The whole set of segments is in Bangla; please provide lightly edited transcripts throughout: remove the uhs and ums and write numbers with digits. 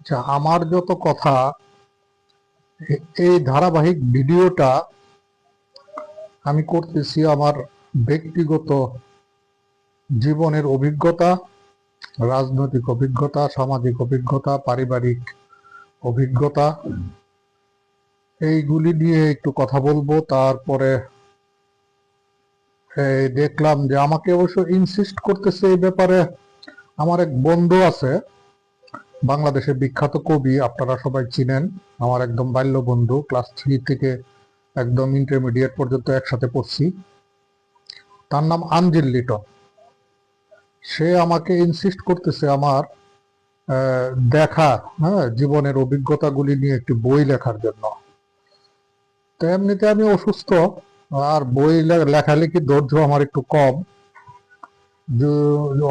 আচ্ছা, আমার যত কথা এই ধারাবাহিক ভিডিওটা আমি করতেছি আমার ব্যক্তিগত জীবনের অভিজ্ঞতা, রাজনৈতিক অভিজ্ঞতা, সামাজিক অভিজ্ঞতা, পারিবারিক অভিজ্ঞতা, এইগুলি নিয়ে একটু কথা বলবো। তারপরে দেখলাম যে আমাকে অবশ্য ইনসিস্ট করতেছে এই ব্যাপারে আমার এক বন্ধু আছে, বাংলাদেশের বিখ্যাত কবি, আপনারা সবাই চিনেন। আমার একদম বাল্য বন্ধু, ক্লাস 3 থেকে একদম ইন্টারমিডিয়েট পর্যন্ত একসাথে পড়ছি। তার নাম আঞ্জিল লিটন। সে আমাকে ইনসিস্ট করতেছে আমার দেখা, হ্যাঁ, জীবনের অভিজ্ঞতাগুলি নিয়ে একটি বই লেখার জন্য। তো এমনিতে আমি অসুস্থ, আর বই লেখালেখির ধৈর্য আমার একটু কম।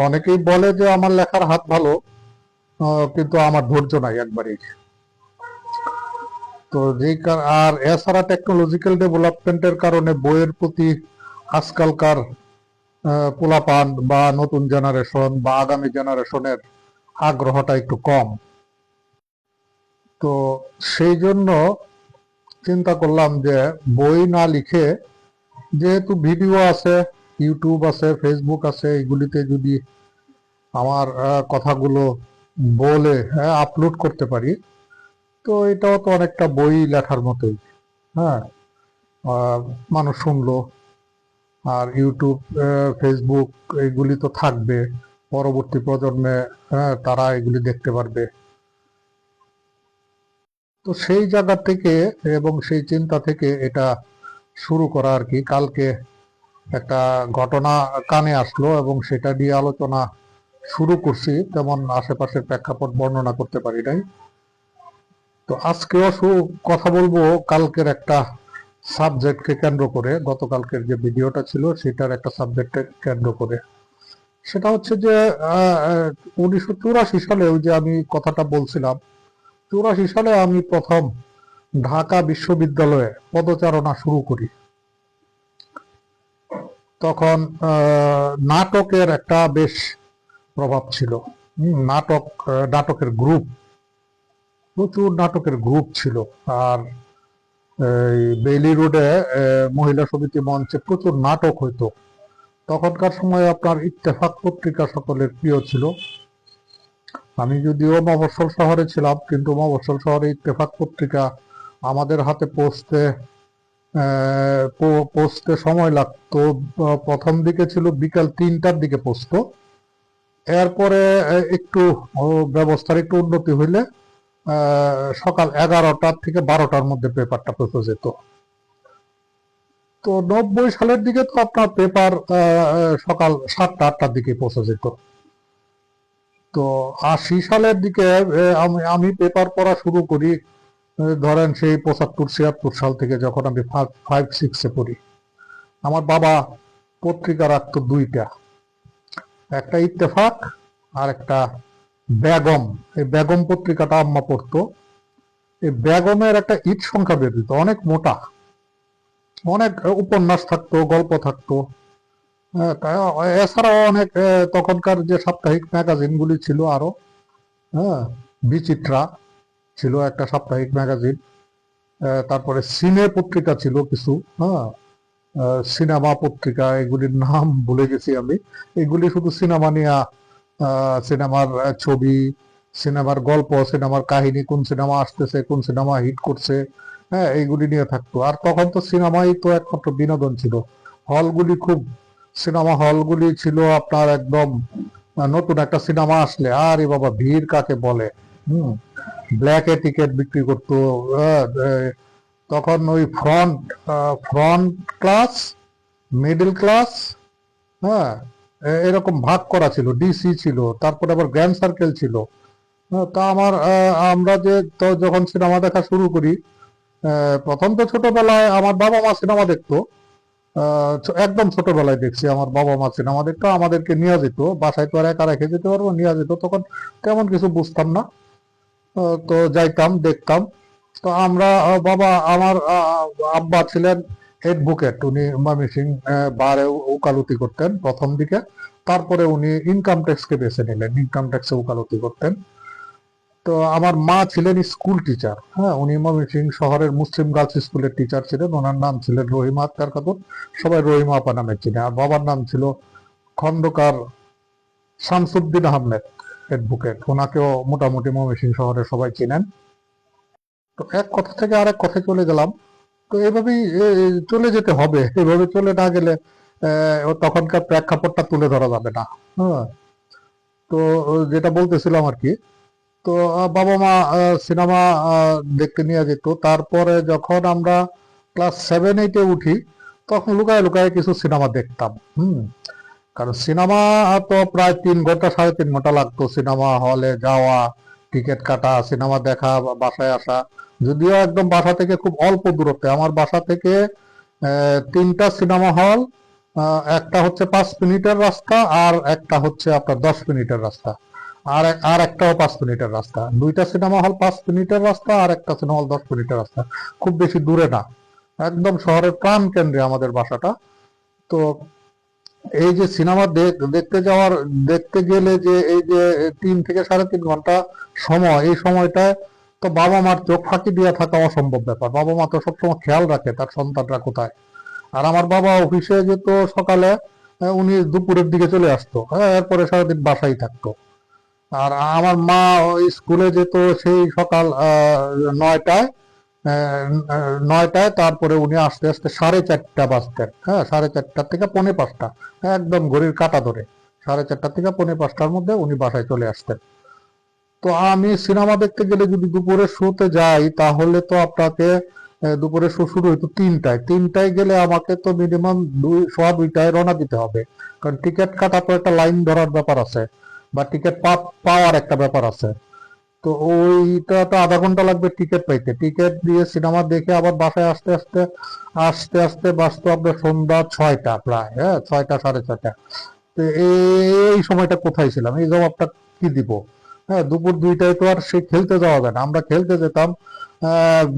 অনেকেই বলে যে আমার লেখার হাত ভালো, কিন্তু আমার ধৈর্য নাই একবারই। তো আর এছাড়া টেকনোলজিক্যাল ডেভেলপমেন্টের কারণে বইয়ের প্রতি আজকালকার পোলাপান বা নতুন জেনারেশন বা আগামী জেনারেশনের আগ্রহটা একটু কম। তো সেই জন্য চিন্তা করলাম যে বই না লিখে, যেহেতু ভিডিও আছে, ইউটিউব আছে, ফেসবুক আছে, এগুলিতে যদি আমার কথাগুলো বলে আপলোড করতে পারি, তো এটাও তো অনেকটা বই লেখার মতোই। হ্যাঁ, মানুষ শুনলো, আর ইউটিউব, ফেসবুক, এগুলি তো থাকবে পরবর্তী প্রজন্মে। হ্যাঁ, তারা এগুলি দেখতে পারবে। তো সেই জায়গা থেকে এবং সেই চিন্তা থেকে এটা শুরু করা আর কি। কালকে একটা ঘটনা কানে আসলো এবং সেটা নিয়ে আলোচনা শুরু করছি, তেমন আশেপাশের প্রেক্ষাপট বর্ণনা করতে পারি নাই। তো আজকেও কথা বলবো কালকের একটা সাবজেক্টকে কেন্দ্র করে, গতকালকের যে ভিডিওটা ছিল সেটার একটা সাবজেক্টকে কেন্দ্র করে। সেটা হচ্ছে যে 1984 সালে, ওই যে আমি কথাটা বলছিলাম, 84 সালে আমি প্রথম ঢাকা বিশ্ববিদ্যালয়ে পদচারণা শুরু করি। তখন নাটকের একটা বেশ প্রভাব ছিল। নাটকের গ্রুপ, প্রচুর নাটকের গ্রুপ ছিল। আর এই বেইলি রোডে মহিলা সমিতি মঞ্চে প্রচুর নাটক হইতো। তখনকার সময় আপনার ইত্তেফাক পত্রিকা সকলের প্রিয় ছিল। আমি যদিও মফস্বল শহরে ছিলাম, কিন্তু মফস্বল শহরে ইত্তেফাক পত্রিকা আমাদের হাতে পৌঁছতে সময় লাগতো। প্রথম দিকে ছিল বিকাল 3টার দিকে পৌঁছতো। এরপরে একটু ব্যবস্থার একটু উন্নতি হইলে সকাল 11টা থেকে 12টার মধ্যে পেপারটা পৌঁছে যেত। তো 90 সালের দিকে তো আপনার পেপার সকাল 7টা-8টার দিকে পৌঁছে যেত। তো 80 সালের দিকে আমি পেপার পড়া শুরু করি, ধরেন সেই 75-76 সাল থেকে, যখন আমি 5-6-এ পড়ি। আমার বাবা পত্রিকা রাখতো দুইটা, একটা ইত্তেফাক আর একটা বেগম। এই বেগম পত্রিকাটা আম্মা পড়তো। এই বেগমের একটা ঈদ সংখ্যা বের দিত, অনেক মোটা, অনেক উপন্যাস থাকতো, গল্প থাকতো। এছাড়াও অনেক তখনকার যে সাপ্তাহিক ম্যাগাজিন গুলি ছিল আরো, হ্যাঁ, বিচিত্রা ছিল একটা সাপ্তাহিক ম্যাগাজিন। তারপরে সিনে পত্রিকা ছিল কিছু, হ্যাঁ, সিনেমা পত্রিকা, এগুলির নাম ভুলে গেছি আমি। এগুলি শুধু সিনেমা নিয়ে, সিনেমার ছবি, সিনেমার গল্প, সিনেমার কাহিনী, কোন সিনেমা আসতেছে, কোন সিনেমা হিট করছে, হ্যাঁ, এইগুলি নিয়ে থাকতো। আর তখন তো সিনেমাই তো একমাত্র বিনোদন ছিল। হলগুলি খুব, সিনেমা হলগুলি ছিল আপনার একদম, নতুন একটা সিনেমা আসলে আরে বাবা ভিড় কাকে বলে। হুম, ব্ল্যাকে টিকিট বিক্রি করতো। আহ, আহ, তখন ওই ফ্রন্ট ক্লাস, মিডল ক্লাস, হ্যাঁ, এরকম ভাগ করা ছিল। ডিসি ছিল, তারপরে আবার গ্র্যান্ড সার্কেল ছিল। তা আমরা যে তো যখন সিনেমা দেখা শুরু করি, প্রথম তো ছোটবেলায় আমার বাবা মা সিনেমা দেখতো। একদম ছোটবেলায় দেখছি আমার বাবা মা সিনেমা দেখতো, আমাদেরকে নিয়ে যেত বাসায়। তো আর একা রেখে যেতে পারবো, নিয়ে যেত। তখন তেমন কিছু বুঝতাম না, তো যাইতাম, দেখতাম। তো আমরা আমার আব্বা ছিলেন অ্যাডভোকেট। উনি ময়মনসিংহ বারে ওকালতি করতেন প্রথম দিকে। তারপরে উনি ইনকাম ট্যাক্সকে বেছে নিলেন, ইনকাম ট্যাক্সে ওকালতি করতেন। তো আমার মা ছিলেন স্কুল টিচার। হ্যাঁ, উনি ময়মনসিংহ শহরের মুসলিম গার্লস স্কুলের টিচার ছিলেন। ওনার নাম ছিলেন রহিমা আক্তার খাতুন, সবাই রহিমা আপা নামে চিনে। আর বাবার নাম ছিল খন্দকার শামসুদ্দিন আহমেদ অ্যাডভোকেট। ওনাকেও মোটামুটি ময়মনসিংহ শহরে সবাই চিনেন। তো এক কথা থেকে আরেক কথায় চলে গেলাম। তো এভাবেই চলে যেতে হবে। এভাবে চলে না গেলে তখনকার প্রেক্ষাপটটা তুলে ধরা যাবে না। হ্যাঁ, তো যেটা বলতেছিলাম আর কি। তো বাবা মা সিনেমা দেখতে নিয়ে যেত। তারপরে যখন আমরা ক্লাস 7-8-এ উঠি, তখন লুকায় লুকায় কিছু সিনেমা দেখতাম। কারণ সিনেমা তো প্রায় 3 ঘন্টা 3.5 ঘন্টা লাগতো সিনেমা হলে যাওয়া, টিকিট কাটা, সিনেমা দেখা, বাসায় আসা। যদিও একদম বাসা থেকে খুব অল্প দূরত্বে। আমার বাসা থেকে 3টা সিনেমা হল, একটা হচ্ছে 5 মিনিটের রাস্তা, আর একটা হচ্ছে আপনার 10 মিনিটের রাস্তা, আর একটাও 5 মিনিটের রাস্তা। 2টা সিনেমা হল 5 মিনিটের রাস্তা, আর একটা সিনেমা হল 10 মিনিটের রাস্তা। খুব বেশি দূরে না, একদম শহরের প্রাণ কেন্দ্রে আমাদের বাসাটা। তো এই যে সিনেমা দেখতে যাওয়ার, দেখতে গেলে যে এই যে 3 থেকে 3.5 ঘন্টা সময়, এই সময়টায় তো বাবা মার চোখ ফাঁকি দিয়ে থাকা অসম্ভব ব্যাপার। বাবা মা তো সবসময় খেয়াল রাখে তার সন্তানরা কোথায়। আর আমার বাবা অফিসে যেত সকালে, উনি দুপুরের দিকে চলে আসতো। হ্যাঁ, এরপরে সারাদিন বাসায় থাকতো। আর আমার মা ওই স্কুলে যেত সেই সকাল 9টায়। 9টায়, তারপরে উনি আস্তে আস্তে 4:30 বাজতেন। হ্যাঁ, 4:30 থেকে 4:45, একদম ঘড়ির কাঁটা ধরে 4:30 থেকে 4:45-র মধ্যে উনি বাসায় চলে আসতেন। তো আমি সিনেমা দেখতে গেলে যদি দুপুরে শোতে যাই, তাহলে তো আপনাকে দুপুরে শো শুরু হইতো 3টায়। 3টায় গেলে আমাকে তো মিনিমাম 2:15 রওনা দিতে হবে। কারণ টিকিট কাটা তো একটা লাইন ধরার ব্যাপার আছে, বা টিকিট পাওয়ার একটা ব্যাপার আছে। তো ওইটা তো আধা ঘন্টা লাগবে টিকিট পাইতে। টিকিট দিয়ে সিনেমা দেখে আবার বাসায় আসতে আসতে আসতে আসতে বাঁচতে আপনার সন্ধ্যা 6টা, প্রায়। হ্যাঁ, 6টা 6:30। তো এই সময়টা কোথায় ছিলাম, এই জবাবটা কি দিব? হ্যাঁ, দুপুর 2টায় তো আর সে খেলতে যাওয়া যায় না। আমরা খেলতে যেতাম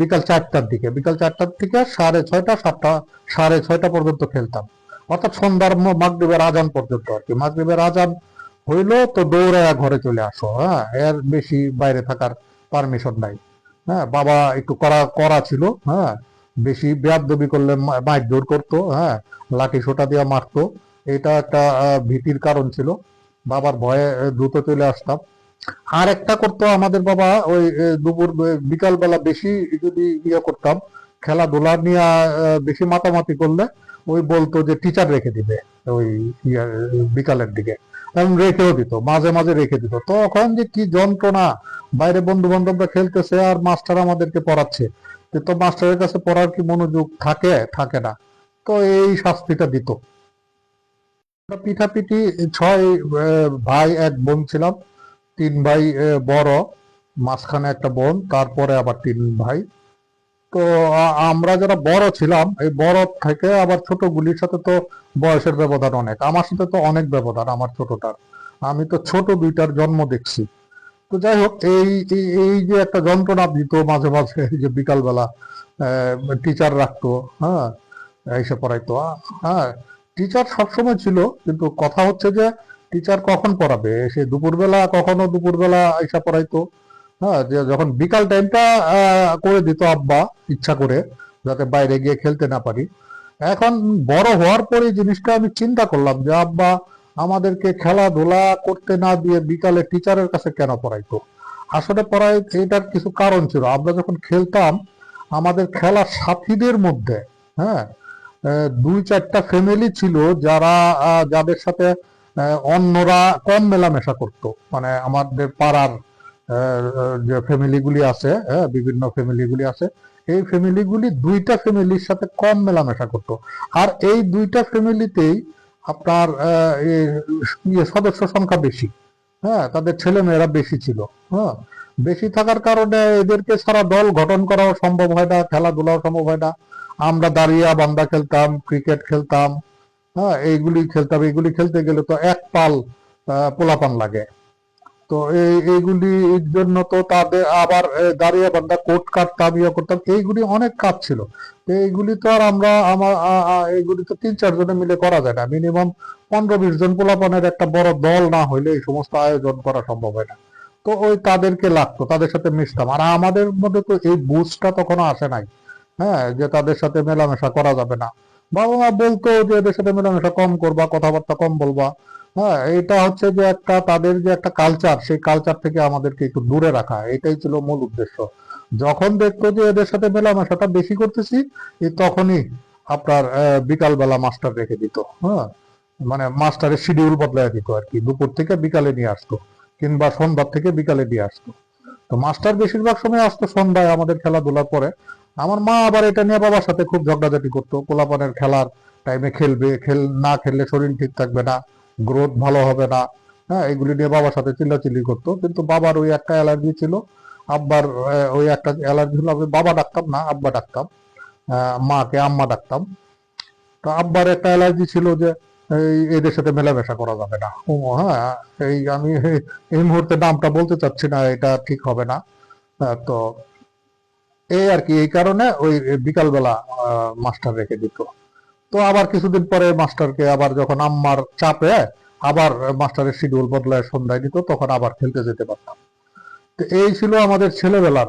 বিকাল 4টার দিকে। বিকাল 4টার থেকে 6:30 7টা, 6:30 পর্যন্ত খেলতাম। অর্থাৎ সন্ধ্যার মাগরিবের আজান পর্যন্ত আর কি। মাগরিবের আজান হইলো তো দৌড়ায়া ঘরে চলে আসো। হ্যাঁ, এর বেশি বাইরে থাকার পারমিশন নাই। হ্যাঁ, বাবা একটু কড়া কড়া ছিল। হ্যাঁ, বেশি বেয়াদবি করলে মারধর করতো। হ্যাঁ, লাঠি সোটা দিয়ে মারতো। এটা একটা ভীতির কারণ ছিল। বাবার ভয়ে দ্রুত চলে আসতাম। আর একটা করতো আমাদের বাবা, ওই দুপুর বিকাল বেলা বেশি যদি ইয়ে করতাম, খেলাধুলা নিয়ে বেশি মাতামাতি করলে, ওই বলতো যে টিচার রেখে দিবে ওই বিকালের দিকে। এবং রেখেও দিত, মাঝে মাঝে রেখে দিত। তখন যে কি যন্ত্রণা! বাইরে বন্ধু বান্ধবরা খেলতেছে আর মাস্টার আমাদেরকে পড়াচ্ছে। তো মাস্টারের কাছে পড়ার কি মনোযোগ থাকে? থাকে না। তো এই শাস্তিটা দিত। পিঠাপিঠি 6 ভাই 1 বোন ছিলাম। 3 ভাই বড়, মাঝখানে একটা বোন, তারপরে আবার 3 ভাই। তো আমরা যারা বড় ছিলাম, এই বড় থেকে আবার ছোটগুলির সাথে তো বয়সের ব্যবধান অনেক। আমার সাথে তো অনেক ব্যবধান আমার ছোটটার। আমি তো ছোট 2টার জন্ম দেখছি। তো যাই হোক, এই এই এই যে একটা যন্ত্রণা দিত মাঝে মাঝে, এই যে বিকালবেলা টিচার রাখতো। হ্যাঁ, এসে পড়াইতো। হ্যাঁ, টিচার সবসময় ছিল, কিন্তু কথা হচ্ছে যে টিচার কখন পড়াবে? সে দুপুরবেলা, কখনো দুপুরবেলা এসে পড়াইতো। হ্যাঁ, যে যখন বিকাল টাইমটা করে দিত আব্বা ইচ্ছা করে, যাতে বাইরে গিয়ে খেলতে না পারি। এখন বড় হওয়ার পরে এই জিনিসটা আমি চিন্তা করলাম যে আব্বা আমাদেরকে খেলাধুলা করতে না দিয়ে বিকালে টিচারের কাছে কেন পড়াইতো। আসলে পড়াই, এটার কিছু কারণ ছিল। আমরা যখন খেলতাম, আমাদের খেলার সাথীদের মধ্যে, হ্যাঁ, 2-4টা ফ্যামিলি ছিল যারা, যাদের সাথে অন্যরা কম মেলামেশা করত। মানে আমাদের পাড়ার যে ফ্যামিলিগুলি আছে, হ্যাঁ, বিভিন্ন ফ্যামিলিগুলি আছে, এই ফ্যামিলিগুলি 2টা ফ্যামিলির সাথে কম মেলামেশা করত। আর এই 2টা ফ্যামিলিতেই আপনার সদস্য সংখ্যা বেশি। হ্যাঁ, তাদের ছেলে মেয়েরা বেশি ছিল। হ্যাঁ, বেশি থাকার কারণে এদেরকে সারা দল গঠন করাও সম্ভব হয় না, খেলাধুলাও সম্ভব হয় না। আমরা দাঁড়িয়া বান্দা খেলতাম, ক্রিকেট খেলতাম। হ্যাঁ, এইগুলি খেলতে গেলে তো এক পাল পোলাপান লাগে। তো এইগুলির জন্য তো তাদের আবার দাঁড়িয়ে বান্ধা কোট কাটতাম, ইয়ে করতাম, এইগুলি অনেক কাজ ছিল। তো এইগুলি তো আর আমরা এইগুলি তো 3-4 জনে মিলে করা যায় না। মিনিমাম 15-20 জন পোলাপানের একটা বড় দল না হইলে এই সমস্ত আয়োজন করা সম্ভব হয় না। তো ওই তাদেরকে লাগতো, তাদের সাথে মিশতাম। আর আমাদের মধ্যে তো এই বুঝটা তখনও আসে নাই, হ্যাঁ, যে তাদের সাথে মেলামেশা করা যাবে না। বাবা মা বলতো যে এদের সাথে মেলামেশা কম করবা, কথাবার্তা কম বলবা। হ্যাঁ, এটা হচ্ছে যে একটা তাদের যে একটা কালচার, সেই কালচার থেকে আমাদেরকে একটু দূরে রাখা, এটাই ছিল মূল উদ্দেশ্য। যখন দেখতো যে এদের সাথে মেলামেশাটা বেশি করতেছি, তখনই আপনার বিকাল বেলা মাস্টার রেখে দিত। হ্যাঁ, মানে মাস্টারের শিডিউল বদলায় দিত আর কি, দুপুর থেকে বিকালে নিয়ে আসতো, কিংবা সন্ধ্যার থেকে বিকালে দিয়ে আসতো। তো মাস্টার বেশিরভাগ সময় আসতো সন্ধ্যায় আমাদের খেলাধুলার পরে। আমার মা আবার এটা নিয়ে বাবার সাথে খুব ঝগড়াঝাটি করতো, পোলাপানের খেলার টাইমে খেলবে, না খেললে শরীর ঠিক থাকবে না, গ্রোথ ভালো হবে না। হ্যাঁ, এগুলি নিয়ে বাবার সাথে চিল্লাচিল্লি করতো। কিন্তু বাবার ওই একটা অ্যালার্জি ছিল, আব্বার ওই একটা অ্যালার্জি ছিল। আমি বাবা ডাকতাম না, আব্বা ডাকতাম। মাকে আম্মা ডাকতাম। তো আব্বার একটা অ্যালার্জি ছিল যে এদের সাথে মেলামেশা করা যাবে না। ও হ্যাঁ, আমি এই মুহূর্তে নামটা বলতে চাচ্ছি না, এটা ঠিক হবে না। তো এই আর কি, এই কারণে ওই বিকালবেলা মাস্টার রেখে দিত। তো আবার কিছুদিন পরে মাস্টারকে আবার যখন আম্মার চাপে আবার মাস্টারের শিডিউল বদলায় সন্ধ্যায় দিত, তখন আবার খেলতে যেতে পারতাম। তো এই ছিল আমাদের ছেলেবেলার।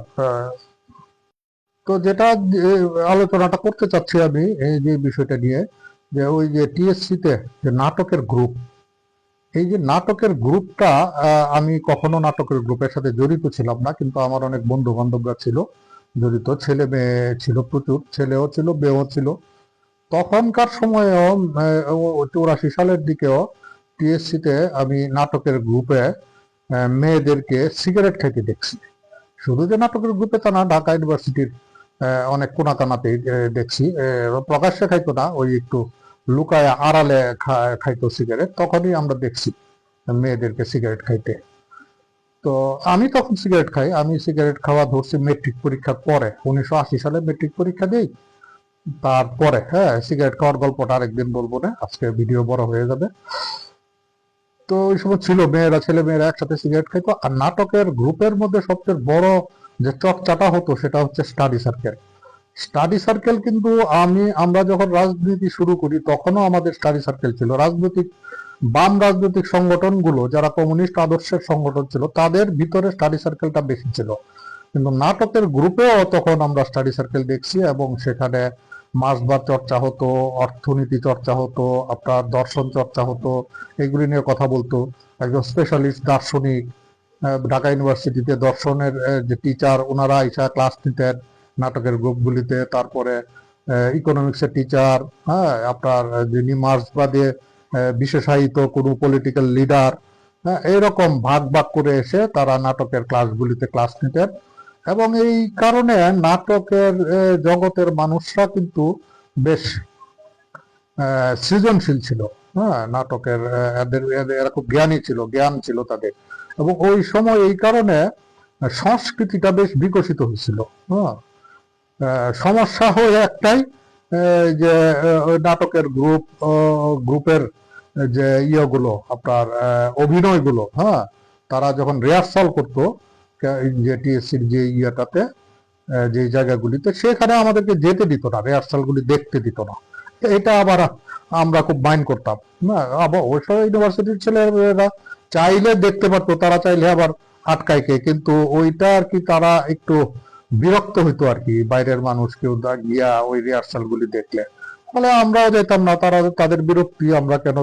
তো যেটা আলোচনাটা করতে চাচ্ছি আমি এই যে বিষয়টা নিয়ে, যে ওই যে টিএসসি তে যে নাটকের গ্রুপ, এই যে নাটকের গ্রুপটা, আমি কখনো নাটকের গ্রুপের সাথে জড়িত ছিলাম না, কিন্তু আমার অনেক বন্ধু বান্ধবরা ছিল জড়িত, ছেলে মেয়ে ছিল প্রচুর, ছেলেও ছিল মেয়েও ছিল। তখনকার সময়েও 84 সালের দিকেও টিএসসি তে আমি নাটকের গ্রুপে মেয়েদেরকে সিগারেট খেতে দেখছি। শুধু যে নাটকের গ্রুপে তা না, ঢাকা ইউনিভার্সিটির অনেক কোনাকানাতেই দেখছি। প্রকাশ্যে খাইতো না, ওই একটু লুকায় আড়ালে খাইতো সিগারেট, তখনই আমরা দেখছি মেয়েদেরকে সিগারেট খাইতে। তো আমি তখন সিগারেট খাই, আমি সিগারেট খাওয়া ধরছি মেট্রিক পরীক্ষার পরে, 1980 সালে মেট্রিক পরীক্ষা দিই। তারপরে হ্যাঁ, সিগারেট খাওয়ার গল্পটা আরেকদিন বলবো না, আজকে ভিডিও বড় হয়ে যাবে। তো ওই সময় ছিল মেয়েরা, ছেলে মেয়েরা একসাথে সিগারেট খাইতো। আর নাটকের গ্রুপের মধ্যে সবচেয়ে বড় যে চর্চাটা হতো সেটা হচ্ছে স্টাডি সার্কেল। স্টাডি সার্কেল কিন্তু আমরা যখন রাজনীতি শুরু করি তখনও আমাদের স্টাডি সার্কেল ছিল। বাম রাজনৈতিক সংগঠনগুলো, যারা কমিউনিস্ট আদর্শের সংগঠন ছিল, তাদের ভিতরে স্টাডি সার্কেলটা বেশি ছিল। কিন্তু নাটকের গ্রুপেও তখন আমরা স্টাডি সার্কেল দেখছি, এবং সেখানে মাসবার চর্চা হতো, অর্থনীতি চর্চা হতো, আপনার দর্শন চর্চা হতো, এগুলি নিয়ে কথা বলতো একজন স্পেশালিস্ট দার্শনিক। ঢাকা ইউনিভার্সিটিতে দর্শনের যে টিচার, ওনারা এসে ক্লাস নিতেন নাটকের গ্রুপগুলিতে। তারপরে ইকোনমিক্সের টিচার, হ্যাঁ, আপনার যিনি মার্ক্সবাদে বিশেষায়িত কোনো পলিটিক্যাল লিডার, হ্যাঁ, এইরকম ভাগ ভাগ করে এসে তারা নাটকের ক্লাসগুলিতে ক্লাস নিতেন। এবং এই কারণে নাটকের জগতের মানুষরা কিন্তু বেশ সৃজনশীল ছিল। হ্যাঁ, নাটকের এরা খুব জ্ঞানী ছিল, জ্ঞান ছিল তাদের। এবং ওই সময় এই কারণে সংস্কৃতিটা বেশ বিকশিত হয়েছিল। হ্যাঁ, সমস্যা হয়ে একটাই, যে ওই নাটকের গ্রুপের যে ইয়েগুলো, আপনার অভিনয়গুলো, হ্যাঁ, তারা যখন রিহার্সাল করতো যে টিএসসির যে ইয়েটাতে, যে জায়গাগুলিতে, সেখানে আমাদেরকে যেতে দিত না, রিহার্সাল গুলি দেখতে দিত না। এটা আবার আমরা খুব মাইন্ড করতাম না। আবার অবশ্য ইউনিভার্সিটির ছেলেরা চাইলে দেখতে পারতো, তারা চাইলে আবার আটকায় কে, কিন্তু ওইটা আর কি তারা একটু বিরক্ত হইতো আর কি, বাইরের মানুষ কেউ গিয়া ওই রিহার্সাল গুলি দেখলে। ফলে আমরাও যেতাম না, তাদের বিরক্তি, আমরা কেন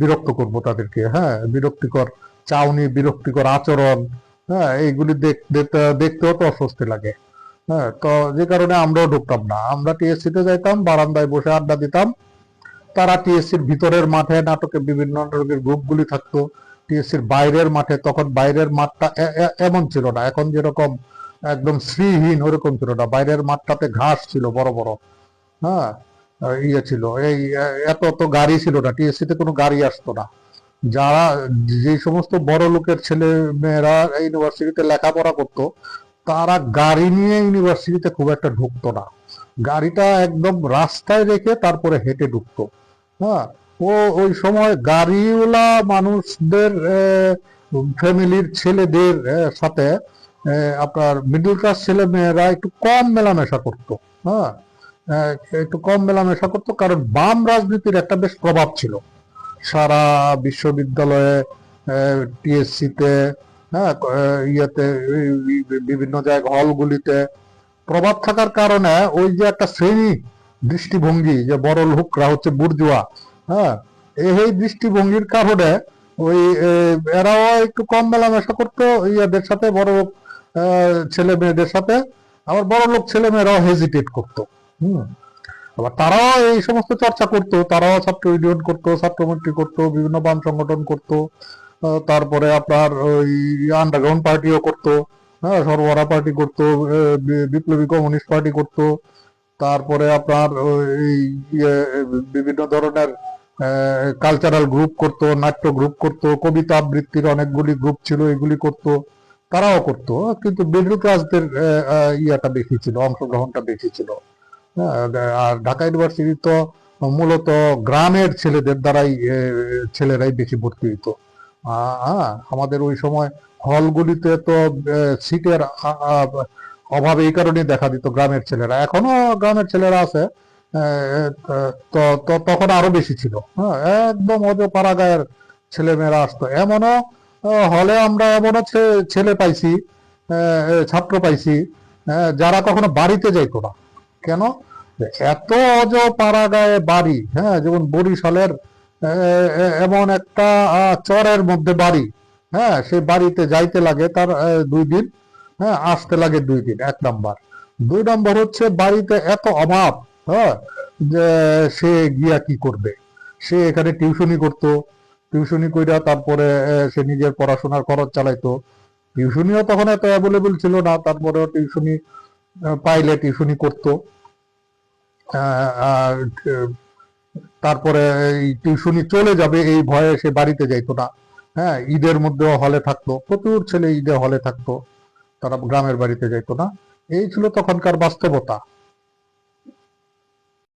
বিরক্ত করব তাদেরকে। হ্যাঁ, বিরক্তিকর চাউনি, বিরক্তিকর আচরণ, হ্যাঁ, এইগুলি দেখতেও তো অস্বস্তি লাগে। হ্যাঁ, তো যে কারণে আমরাও ঢুকতাম না, আমরা টিএসসি তে যাইতাম, বারান্দায় বসে আড্ডা দিতাম। তারা টিএসসির ভিতরের মাঠে নাটকের বিভিন্ন নাটকের গ্রুপগুলি থাকতো। টিএসসির বাইরের মাঠে, তখন বাইরের মাঠটা এমন ছিল না, এখন যেরকম একদম শ্রীহীন, ওরকম ছিল না। বাইরের মাঠটাতে ঘাস ছিল বড় বড়। হ্যাঁ, ইয়ে ছিল, এই এত তো গাড়ি ছিল না, টিএসসি তে কোনো গাড়ি আসতো না। যারা, যে সমস্ত বড় লোকের ছেলে মেয়েরা ইউনিভার্সিটিতে লেখাপড়া করতো, তারা গাড়ি নিয়ে ইউনিভার্সিটিতে খুব একটা ঢুকতো না। গাড়িটা একদম রাস্তায় রেখে তারপরে হেঁটে ঢুকতো। হ্যাঁ, ও ওই সময় গাড়িওয়ালা মানুষদের ফ্যামিলির ছেলেদের সাথে আপনার মিডল ক্লাস ছেলে মেয়েরা একটু কম মেলামেশা করতো। হ্যাঁ, আহ, একটু কম মেলামেশা করতো, কারণ বাম রাজনীতির একটা বেশ প্রভাব ছিল সারা বিশ্ববিদ্যালয়ে, টিএসসি তে, হ্যাঁ, ইয়েতে বিভিন্ন জায়গায় হলগুলিতে প্রভাব থাকার কারণে ওই যে একটা শ্রেণী দৃষ্টিভঙ্গি যে বড় লোকরা হচ্ছে বুর্জোয়া, হ্যাঁ, এই দৃষ্টিভঙ্গির কারণে ওই এরাও একটু কম মেলামেশা করতো ইয়াদের সাথে, বড় লোক ছেলে মেয়েদের সাথে। আবার বড় লোক ছেলে মেয়েরাও হেজিটেট করতো। হুম। আবার তারাও এই সমস্ত চর্চা করতো, তারাও ছাত্র ইউনিয়ন করতো, ছাত্রমৈত্রী করতো, বিভিন্ন বাম সংগঠন করতো। তারপরে আপনার ওই আন্ডারগ্রাউন্ড পার্টিও করতো, হ্যাঁ, সর্বহারা পার্টি করতো, বিপ্লবী কমিউনিস্ট পার্টি করতো। তারপরে আপনার ওই ইয়ে, বিভিন্ন ধরনের কালচারাল গ্রুপ করতো, নাট্য গ্রুপ করতো, কবিতা আবৃত্তির অনেকগুলি গ্রুপ ছিল, এগুলি করতো, তারাও করতো। কিন্তু মিডল ক্লাসদের ইয়াটা বেশি ছিল, অংশগ্রহণটা বেশি ছিল। হ্যাঁ, আর ঢাকা ইউনিভার্সিটি তো মূলত গ্রামের ছেলেদের দ্বারাই ছেলেরাই বেশি ভর্তি হইতো। আমাদের ওই সময় হলগুলিতে তো সিটের অভাব এই কারণে দেখা দিত, গ্রামের ছেলেরা, এখনো গ্রামের ছেলেরা আছে, তো তখন আরো বেশি ছিল। হ্যাঁ, একদম পাড়া গায়ের ছেলে মেয়েরা আসতো। এমনও হলে আমরা এমনও ছেলে পাইছি, ছাত্র পাইছি, যারা কখনো বাড়িতে যাইতো না। কেন? এত পাড়া গায়ে বাড়ি, হ্যাঁ, যেমন বরিশালের এমন একটা চরের মধ্যে বাড়ি, হ্যাঁ, সেই বাড়িতে যাইতে লাগে তার 2 দিন, হ্যাঁ, আসতে লাগে 2 দিন, 1 নাম্বার। 2 নাম্বার হচ্ছে বাড়িতে এত অভাব, হ্যাঁ, যে সে গিয়া কি করবে। সে এখানে টিউশনি করতো, টিউশনি কইরা তারপরে সে নিজের পড়াশোনার খরচ চালাইতো। টিউশনিও তখন এত অ্যাভেলেবল ছিল না, তারপরেও টিউশনি পাইলে টিউশনি করতো। আর তারপরে এই টিউশনি চলে যাবে এই ভয়ে সে বাড়িতে যাইতো না। হ্যাঁ, ঈদের মধ্যেও হলে থাকতো, প্রচুর ছেলে ঈদে হলে থাকতো, তারা গ্রামের বাড়িতে যাইতো না। এই ছিল তখনকার বাস্তবতা।